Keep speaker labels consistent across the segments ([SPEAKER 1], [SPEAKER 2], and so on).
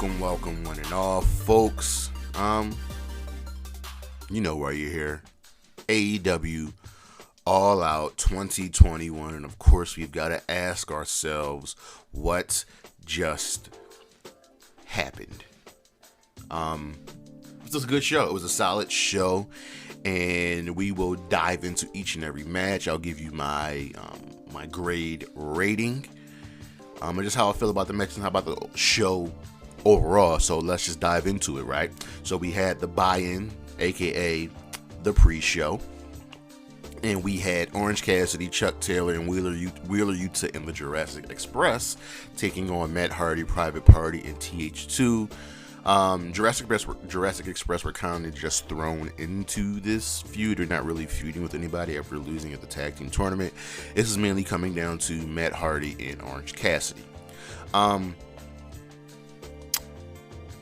[SPEAKER 1] Welcome, one and all, folks. You know why you're here. AEW All Out 2021, and of course, we've got to ask ourselves what just happened. It was a good show. It was a solid show, and we will dive into each and every match. I'll give you my my grade rating, and just how I feel about the match and how about the show overall. So let's just dive into it, right? So we had the buy-in, aka the pre-show, and we had Orange Cassidy, Chuck Taylor, and Wheeler Yuta in the Jurassic Express taking on Matt Hardy, Private Party, and TH2. Jurassic Express were kind of just thrown into this feud. They're not really feuding with anybody after losing at the tag team tournament. This is mainly coming down to Matt Hardy and Orange Cassidy.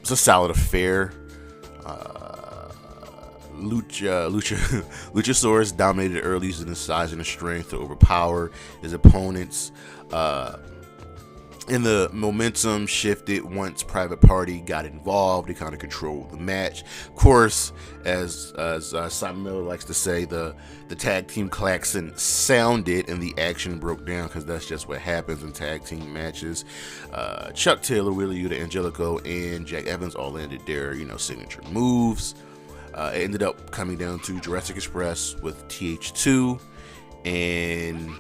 [SPEAKER 1] It's a solid affair. Luchasaurus dominated early, using his size and his strength to overpower his opponents. And the momentum shifted once Private Party got involved. They kind of controlled the match. Of course, as Simon Miller likes to say, the tag team klaxon sounded and the action broke down, because that's just what happens in tag team matches. Chuck Taylor, Wheeler Yuta, Angelico, and Jack Evans all landed their signature moves. It ended up coming down to Jurassic Express with TH2, and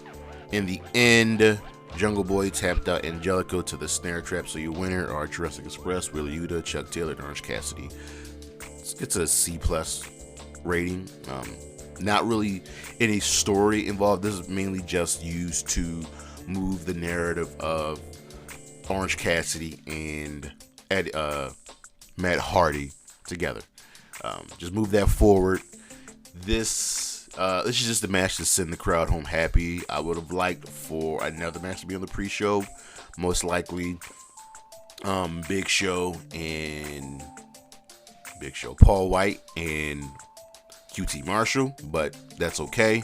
[SPEAKER 1] in the end, Jungle Boy tapped out Angelico to the snare trap. So your winner are Jurassic Express, Wheeler Yuta, Chuck Taylor, and Orange Cassidy. It's a C+ rating. Not really any story involved. This is mainly just used to move the narrative of Orange Cassidy and Matt Hardy together. Just move that forward. This is just a match to send the crowd home happy. I would have liked for another match to be on the pre-show. Most likely, Big Show, Paul Wight, and QT Marshall, but that's okay.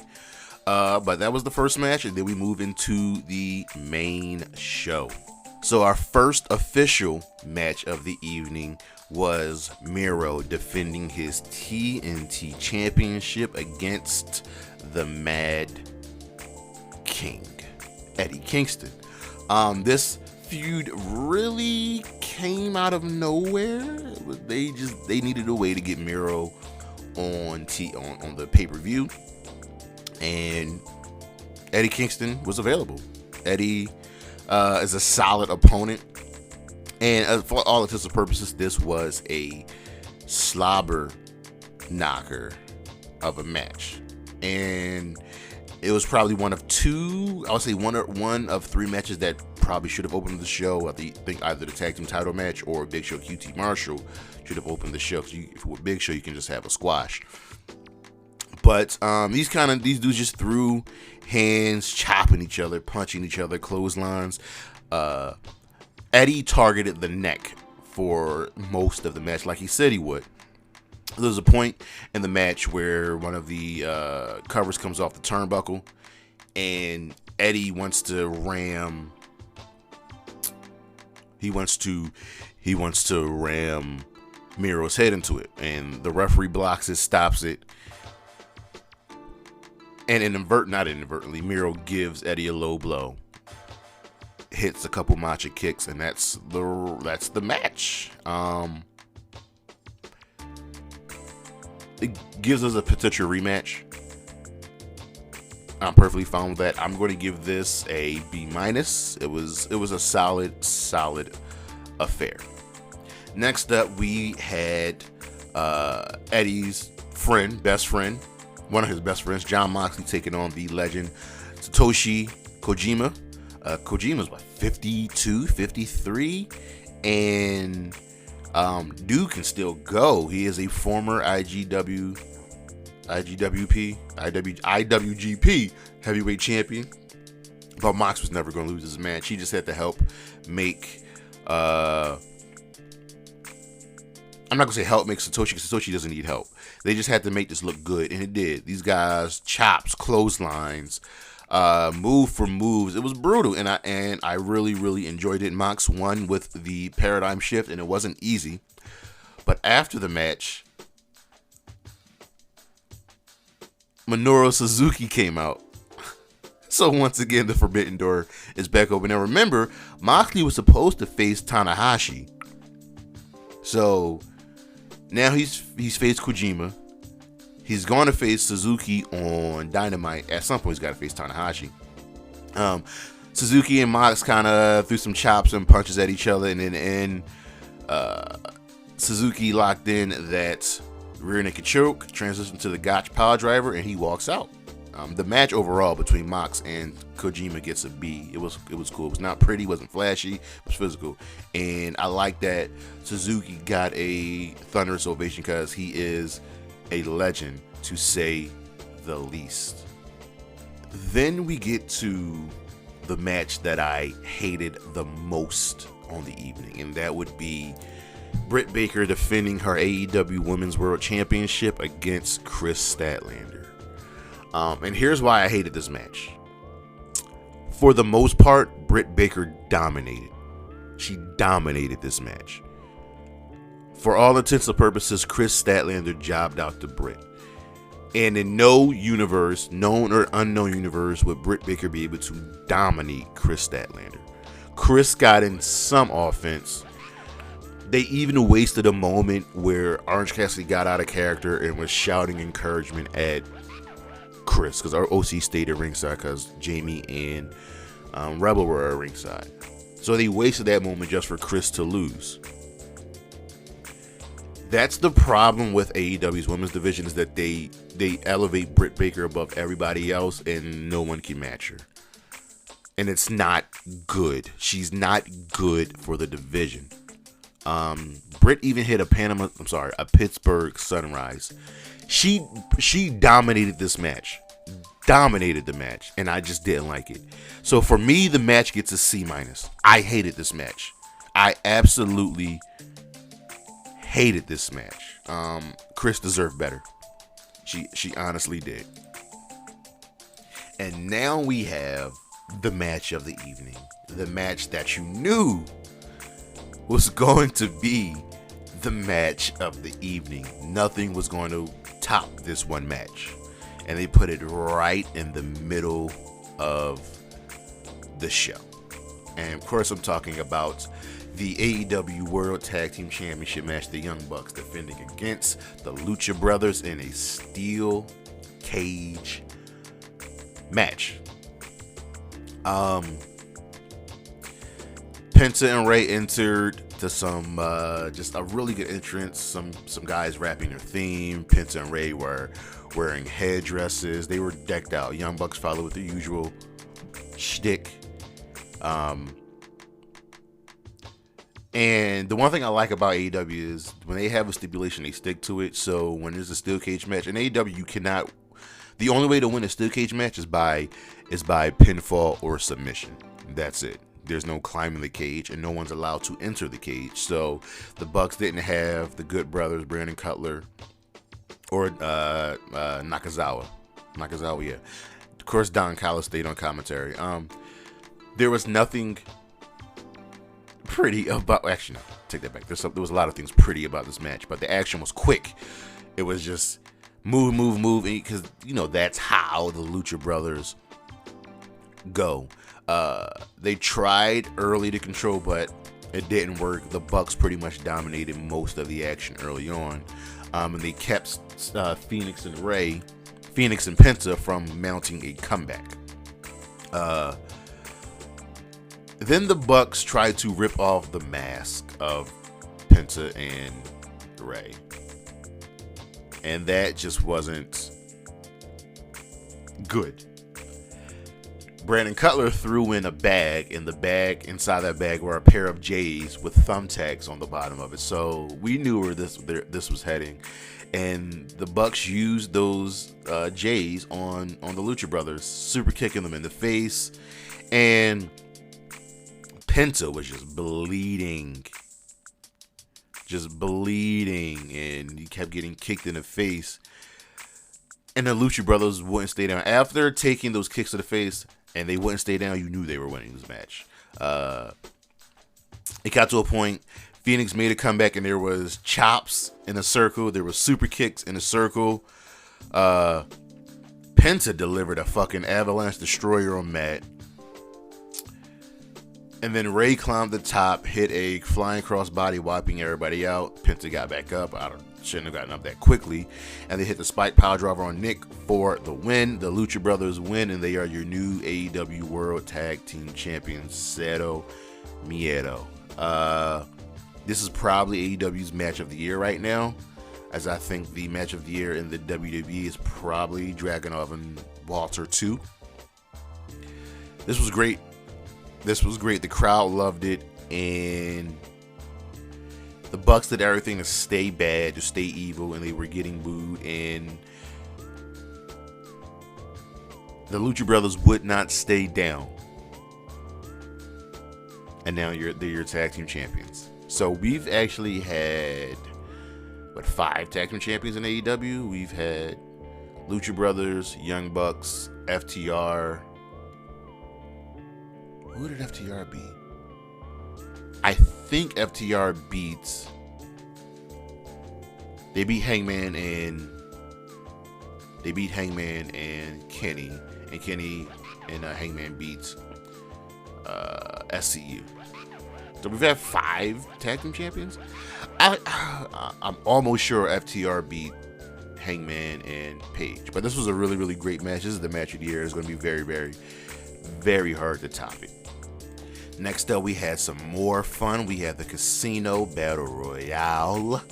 [SPEAKER 1] But that was the first match, and then we move into the main show. So our first official match of the evening was Miro defending his TNT championship against the Mad King, Eddie Kingston. This feud really came out of nowhere. They needed a way to get Miro on the pay-per-view, and Eddie Kingston was available. Eddie is a solid opponent. And for all intents and purposes, this was a slobber knocker of a match. And it was probably one of three matches that probably should have opened the show. I think either the tag team title match or Big Show QT Marshall should have opened the show. If with Big Show, you can just have a squash. But these dudes just threw hands, chopping each other, punching each other, clotheslines. Eddie targeted the neck for most of the match, like he said he would. There's a point in the match where one of the covers comes off the turnbuckle, and Eddie wants to ram. He wants to ram Miro's head into it, and the referee blocks it, stops it, and not inadvertently, Miro gives Eddie a low blow. Hits a couple macho kicks, and that's the match. It gives us a potential rematch. I'm perfectly fine with that. I'm going to give this a B-. It was a solid affair. Next up, we had Eddie's best friend, one of his best friends, John Moxley, taking on the legend Satoshi Kojima. Kojima's 52, 53, and dude can still go. He is a former IWGP heavyweight champion, but Mox was never going to lose his match. He just had to help make I'm not going to say help make Satoshi, because Satoshi doesn't need help. They just had to make this look good, and it did. These guys, chops, clotheslines, move for moves. It was brutal, and I really, really enjoyed it. Mox won with the paradigm shift, and it wasn't easy. But after the match, Minoru Suzuki came out. So once again, the Forbidden Door is back open. Now remember, Moxley was supposed to face Tanahashi. So now he's faced Kojima. He's going to face Suzuki on Dynamite. At some point, he's got to face Tanahashi. Suzuki and Mox kind of threw some chops and punches at each other, and in the end, Suzuki locked in that rear naked choke, transitioned to the Gotch power driver, and he walks out. The match overall between Mox and Kojima gets a B. It was cool. It was not pretty, wasn't flashy, it was physical. And I like that Suzuki got a thunderous ovation because he is a legend, to say the least. Then we get to the match that I hated the most on the evening, and that would be Britt Baker defending her AEW Women's World Championship against Kris Statlander. And here's why I hated this match. For the most part, Britt Baker dominated. She dominated this match. For all intents and purposes, Kris Statlander jobbed out to Britt. And in no universe, known or unknown universe, would Britt Baker be able to dominate Kris Statlander. Kris got in some offense. They even wasted a moment where Orange Cassidy got out of character and was shouting encouragement at Kris, because our OC stayed at ringside because Jamie and Rebel were at ringside. So they wasted that moment just for Kris to lose. That's the problem with AEW's women's division, is that they elevate Britt Baker above everybody else and no one can match her. And it's not good. She's not good for the division. Britt even hit a Pittsburgh Sunrise. She dominated this match. Dominated the match, and I just didn't like it. So for me, the match gets a C-. I hated this match. I absolutely hated this match. Kris deserved better. She honestly did. And now we have the match of the evening. The match that you knew was going to be the match of the evening. Nothing was going to top this one match. And they put it right in the middle of the show. And of course, I'm talking about the AEW World Tag Team Championship match. The Young Bucks defending against the Lucha Brothers in a steel cage match. Penta and Ray entered to some just a really good entrance. Some guys rapping their theme. Penta and Ray were wearing headdresses. They were decked out. Young Bucks followed with the usual shtick. And the one thing I like about AEW is when they have a stipulation, they stick to it. So when there's a steel cage match in AEW, you cannot. The only way to win a steel cage match is by pinfall or submission. That's it. There's no climbing the cage, and no one's allowed to enter the cage. So the Bucks didn't have the Good Brothers, Brandon Cutler, or Nakazawa, yeah. Of course, Don Callis stayed on commentary. There was nothing pretty about. Actually, no, take that back. There was a lot of things pretty about this match, but the action was quick. It was just move, because that's how the Lucha Brothers go. They tried early to control, but it didn't work. The Bucks pretty much dominated most of the action early on, and they kept Phoenix and Penta from mounting a comeback. Then the Bucks tried to rip off the mask of Penta and Ray, and that just wasn't good. Brandon Cutler threw in a bag, and the bag, inside that bag were a pair of J's with thumbtacks on the bottom of it. So we knew where this was heading, and the Bucks used those J's on the Lucha Brothers, super kicking them in the face, and Penta was just bleeding, and he kept getting kicked in the face. And the Lucha Brothers wouldn't stay down. After taking those kicks to the face and they wouldn't stay down, you knew they were winning this match. It got to a point, Phoenix made a comeback and there was chops in a circle. There was super kicks in a circle. Penta delivered a fucking avalanche destroyer on Matt. And then Ray climbed the top, hit a flying crossbody, wiping everybody out. Penta got back up. Shouldn't have gotten up that quickly. And they hit the spike power driver on Nick for the win. The Lucha Brothers win, and they are your new AEW World Tag Team Champions, Cero Miedo. This is probably AEW's match of the year right now, as I think the match of the year in the WWE is probably Dragunov and Walter 2. This was great. The crowd loved it, and the Bucks did everything to stay bad, to stay evil, and they were getting booed, and the Lucha Brothers would not stay down. And now they're your tag team champions. So we've actually had 5 tag team champions in AEW? We've had Lucha Brothers, Young Bucks, FTR. Who did FTR beat? I think FTR beats. They beat Hangman and Kenny, and Kenny and Hangman beats SCU. So we've had 5 tag team champions. I'm almost sure FTR beat Hangman and Page, but this was a really, really great match. This is the match of the year. It's going to be very, very, very hard to top it. Next up, we had some more fun. We had the Casino Battle Royale.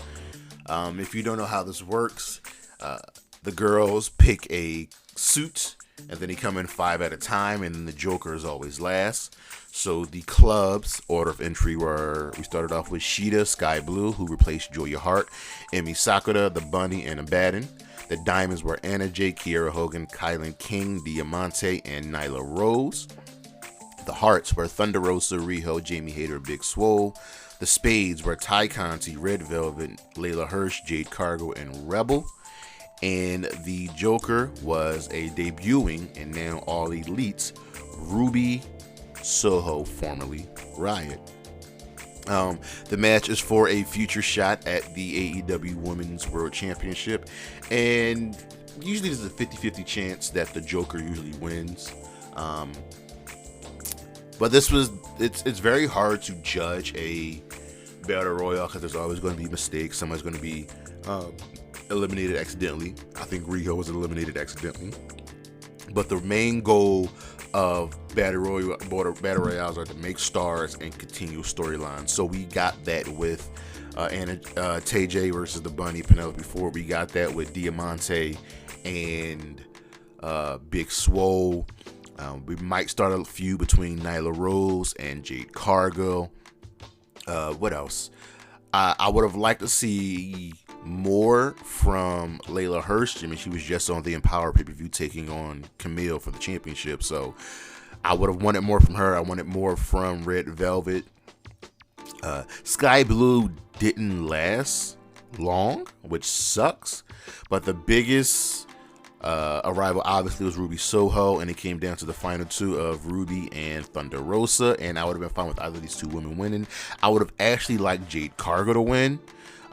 [SPEAKER 1] If you don't know how this works, the girls pick a suit, and then they come in 5 at a time, and then the Joker is always last. So the club's order of entry we started off with Shida, Sky Blue, who replaced Julia Hart, Emi Sakura, The Bunny, and Abaddon. The Diamonds were Anna Jay, Kiera Hogan, Kylan King, Diamante, and Nyla Rose. The Hearts were Thunder Rosa, Riho, Jamie Hayter, Big Swole. The Spades were Ty Conti, Red Velvet, Layla Hirsch, Jade Cargo, and Rebel. And the Joker was a debuting and now all elites, Ruby Soho, formerly Riot. The match is for a future shot at the AEW Women's World Championship, and usually there's a 50-50 chance that the Joker usually wins. But it's very hard to judge a Battle Royale because there's always going to be mistakes. Someone's going to be eliminated accidentally. I think Riho was eliminated accidentally. But the main goal of Battle Royales are to make stars and continue storylines. So we got that with TJ versus the Bunny, Penelope Ford. We got that with Diamante and Big Swole. We might start a feud between Nyla Rose and Jade Cargo. What else? I would have liked to see more from Layla Hirsch. I mean, she was just on the Empower pay-per-view taking on Camille for the championship, so I would have wanted more from her. I wanted more from Red Velvet. Sky Blue didn't last long, which sucks, but the biggest arrival obviously was Ruby Soho, and it came down to the final 2 of Ruby and Thunder Rosa, and I would have been fine with either of these 2 women winning. I would have actually liked Jade Cargo to win.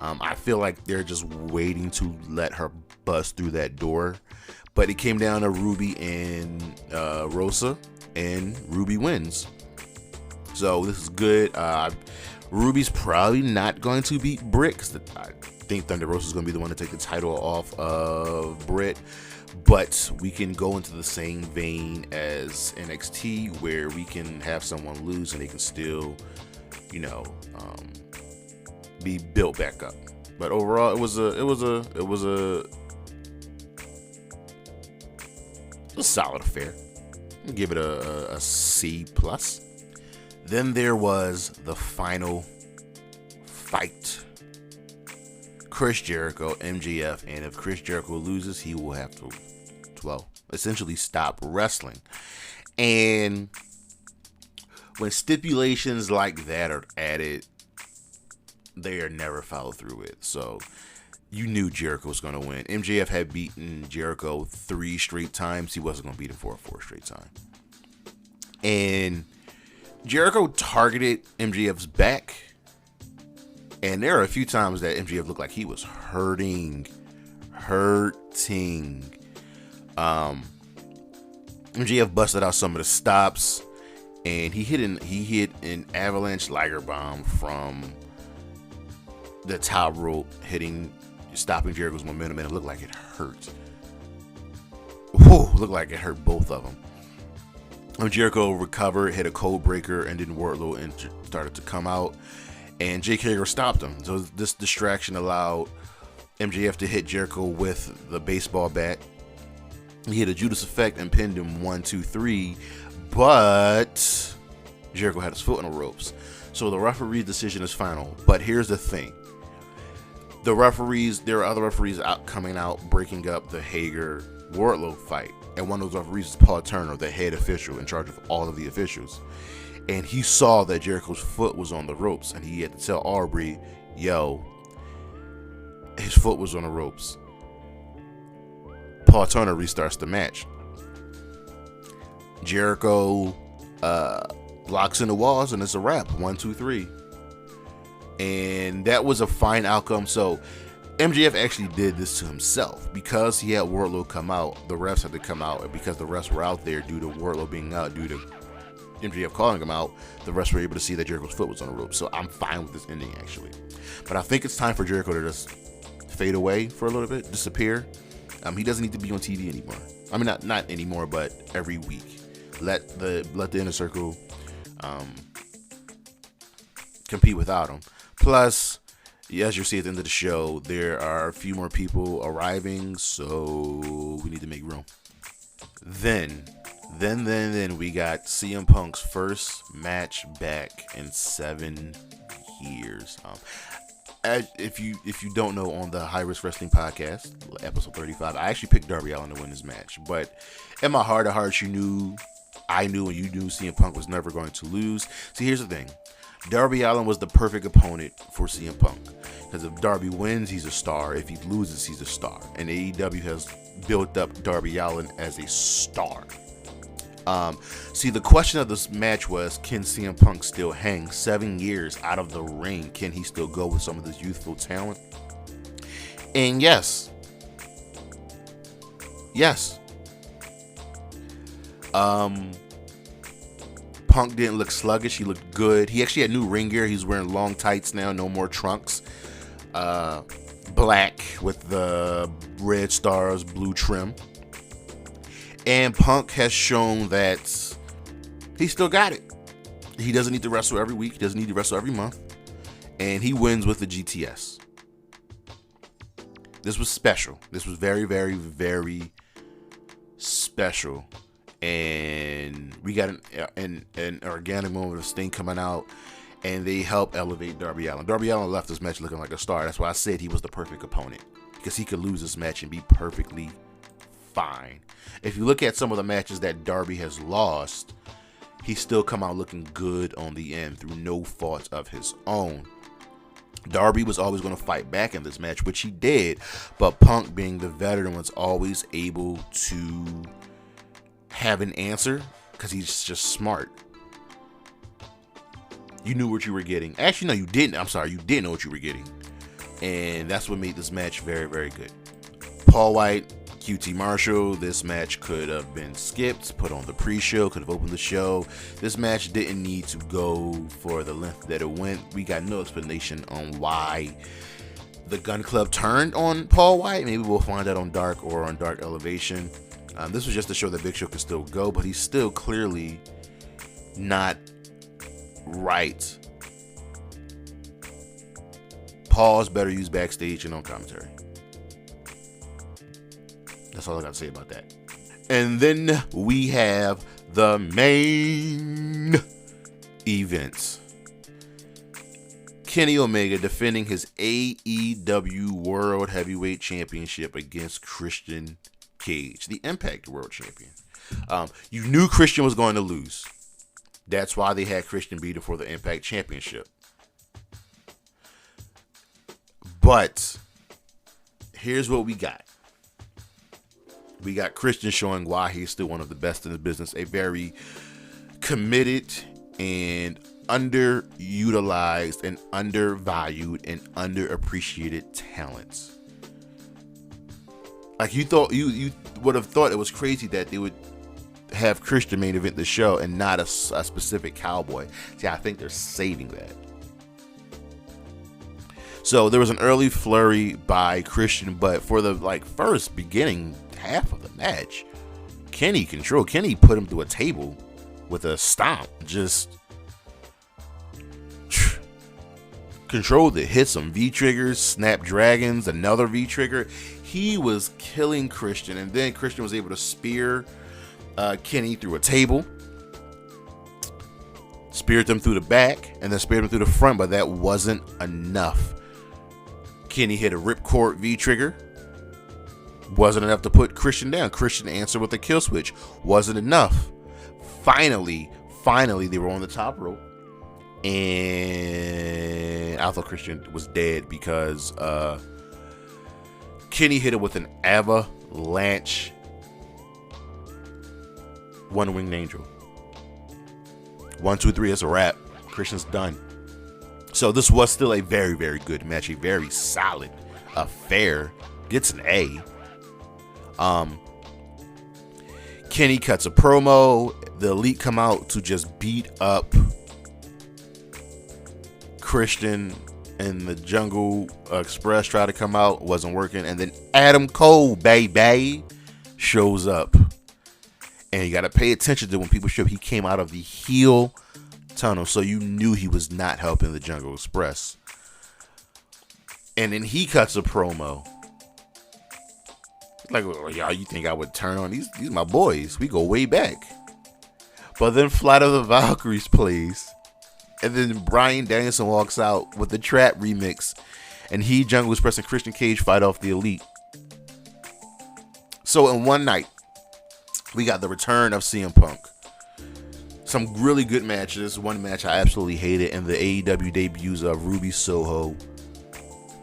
[SPEAKER 1] I feel like they're just waiting to let her bust through that door, but it came down to Ruby and Rosa, and Ruby wins. So this is good. Ruby's probably not going to beat Britt, because I think Thunder Rosa is going to be the one to take the title off of Britt. But we can go into the same vein as NXT, where we can have someone lose and they can still, be built back up. But overall, it was a solid affair. I'll give it a C+. Then there was the final fight. Chris Jericho, MJF, and if Chris Jericho loses, he will have to, essentially stop wrestling. And when stipulations like that are added, they are never followed through with. So you knew Jericho was going to win. MJF had beaten Jericho 3 straight times. He wasn't going to beat him for a 4th straight time. And Jericho targeted MJF's back. And there are a few times that MJF looked like he was hurting. MJF busted out some of the stops. And he hit an avalanche Liger bomb from the top rope, stopping Jericho's momentum, and it looked like it hurt. Looked like it hurt both of them. Jericho recovered, hit a code breaker, and then Wardlow started to come out, and Jake Hager stopped him. So this distraction allowed MJF to hit Jericho with the baseball bat. He hit a Judas effect and pinned him 1, 2, 3, but Jericho had his foot on the ropes. So the referee's decision is final. But here's the thing. There are other referees coming out, breaking up the Hager-Wardlow fight. And one of those referees is Paul Turner, the head official in charge of all of the officials. And he saw that Jericho's foot was on the ropes, and he had to tell Aubrey, yo, his foot was on the ropes. Paul Turner restarts the match. Jericho blocks in the walls, and it's a wrap. 1, 2, 3. And that was a fine outcome. So MJF actually did this to himself because he had Wardlow come out. The refs had to come out, and because the refs were out there due to Wardlow being out, due to MJF calling him out, the refs were able to see that Jericho's foot was on the rope. So I'm fine with this ending, actually. But I think it's time for Jericho to just fade away for a little bit, disappear. He doesn't need to be on TV anymore. I mean, not anymore, but every week. Let the Inner Circle compete without him. Plus, as you see at the end of the show, there are a few more people arriving, so we need to make room. Then we got CM Punk's first match back in 7 years. If you don't know, on the High Risk Wrestling Podcast, episode 35, I actually picked Darby Allin to win this match. But in my heart of hearts, I knew and you knew CM Punk was never going to lose. See, here's the thing. Darby Allin was the perfect opponent for CM Punk. Because if Darby wins, he's a star. If he loses, he's a star. And AEW has built up Darby Allin as a star. See, the question of this match was, can CM Punk still hang 7 years out of the ring? Can he still go with some of this youthful talent? And yes. Punk didn't look sluggish. He looked good. He actually had new ring gear. He's wearing long tights now, no more trunks. Black with the red stars, blue trim. And Punk has shown that he still got it. He doesn't need to wrestle every week. He doesn't need to wrestle every month. And he wins with the GTS. This was special. This was very, very, very special. And we got an organic moment of Sting coming out, and they help elevate Darby Allin. Darby Allin left this match looking like a star. That's why I said he was the perfect opponent, because he could lose this match and be perfectly fine. If you look at some of the matches that Darby has lost, he's still come out looking good on the end through no fault of his own. Darby was always going to fight back in this match, which he did, but Punk, being the veteran, was always able to have an answer because he's just smart. You knew what you were getting. Actually, no, you didn't. I'm sorry, you didn't know what you were getting. And that's what made this match very, very good. Paul Wight, QT Marshall, this match could have been skipped, put on the pre-show, could have opened the show. This match didn't need to go for the length that it went. We got no explanation on why the Gun Club turned on Paul Wight. Maybe we'll find out on Dark or on Dark Elevation. This was just to show that Big Show could still go, but he's still clearly not right. Paul's better used backstage and on commentary. That's all I got to say about that. And then we have the main event. Kenny Omega defending his AEW World Heavyweight Championship against Christian Cage, the Impact World Champion. You knew Christian was going to lose. That's why they had Christian beat him for the Impact Championship. But here's what we got. We got Christian showing why he's still one of the best in the business. A very committed and underutilized and undervalued and underappreciated talent. Like you would have thought it was crazy that they would have Christian main event the show and not a specific cowboy. See, I think they're saving that. So there was an early flurry by Christian, but for the first beginning half of the match, Kenny put him through a table with a stomp. Just controlled it, hit some V-triggers, snapdragons, another V-trigger. He was killing Christian, and then Christian was able to spear Kenny through a table, speared them through the back, and then speared him through the front, but that wasn't enough. Kenny hit a ripcord V-trigger. Wasn't enough to put Christian down. Christian answered with a kill switch. Wasn't enough. Finally, they were on the top rope. And I thought Christian was dead because Kenny hit it with an avalanche one-winged angel. 1, 2, 3, that's a wrap. Christian's done. So this was still a very, very good match. A very solid affair. Gets an A. Kenny cuts a promo. The Elite come out to just beat up Christian, and the Jungle Express try to come out. Wasn't working. And then Adam Cole, baby, shows up. And you got to pay attention to when people show up. He came out of the heel tunnel, so you knew he was not helping the Jungle Express. And then he cuts a promo. Like, y'all, you think I would turn on these my boys? We go way back. But then Flight of the Valkyries plays. And then Bryan Danielson walks out with the Trap remix. And Jungle Express and Christian Cage fight off the Elite. So in one night, we got the return of CM Punk. Some really good matches. One match I absolutely hated, and the AEW debuts of Ruby Soho,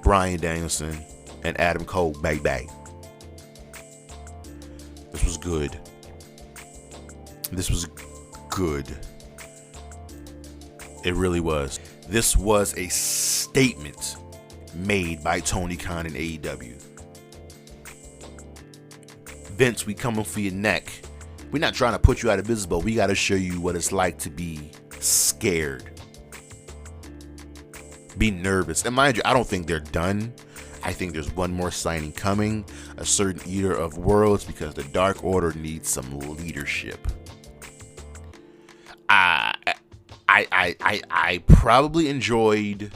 [SPEAKER 1] Bryan Danielson, and Adam Cole. Bang bang. This was good. It really was. This was a statement made by Tony Khan and AEW. Vince, we coming for your neck. We're not trying to put you out of business, but we got to show you what it's like to be scared. Be nervous. And mind you, I don't think they're done. I think there's one more signing coming. A certain Eater of Worlds, because the Dark Order needs some leadership. I probably enjoyed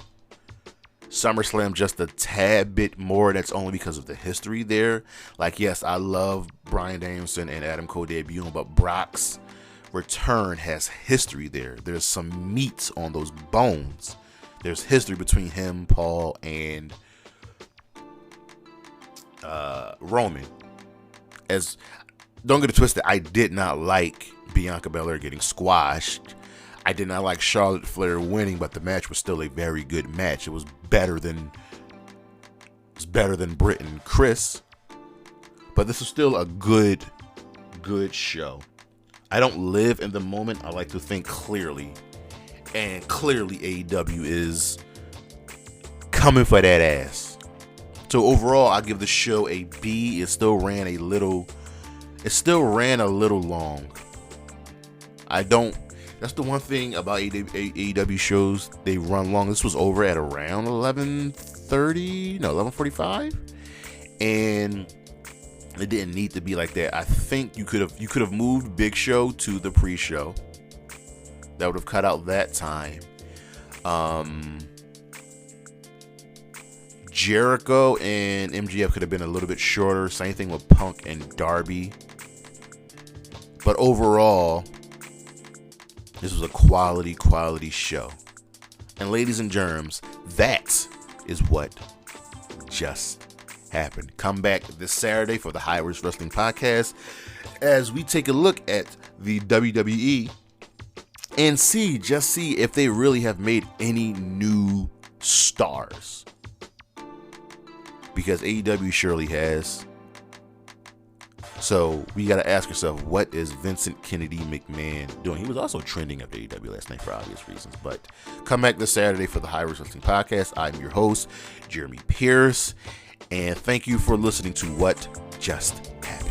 [SPEAKER 1] SummerSlam just a tad bit more. That's only because of the history there. Like, yes, I love Bryan Danielson and Adam Cole debuting, but Brock's return has history there. There's some meat on those bones. There's history between him, Paul, and Roman. Don't get it twisted, I did not like Bianca Belair getting squashed. I did not like Charlotte Flair winning, but the match was still a very good match. It was better than Britt and Kris. But this was still a good show. I don't live in the moment. I like to think clearly. And clearly AEW is coming for that ass. So overall, I give the show a B. It still ran a little long. That's the one thing about AEW shows. They run long. This was over at around 11:45. And it didn't need to be like that. I think you could have moved Big Show to the pre-show. That would have cut out that time. Jericho and MJF could have been a little bit shorter. Same thing with Punk and Darby. But overall, this was a quality show. And ladies and germs, that is what just happened. Come back this Saturday for the High Risk Wrestling Podcast as we take a look at the WWE and see if they really have made any new stars. because AEW surely has. So we got to ask ourselves, what is Vincent Kennedy McMahon doing? He was also trending after AEW last night for obvious reasons. But come back this Saturday for the High Risk Wrestling Podcast. I'm your host, Jeremy Pierce. And thank you for listening to What Just Happened.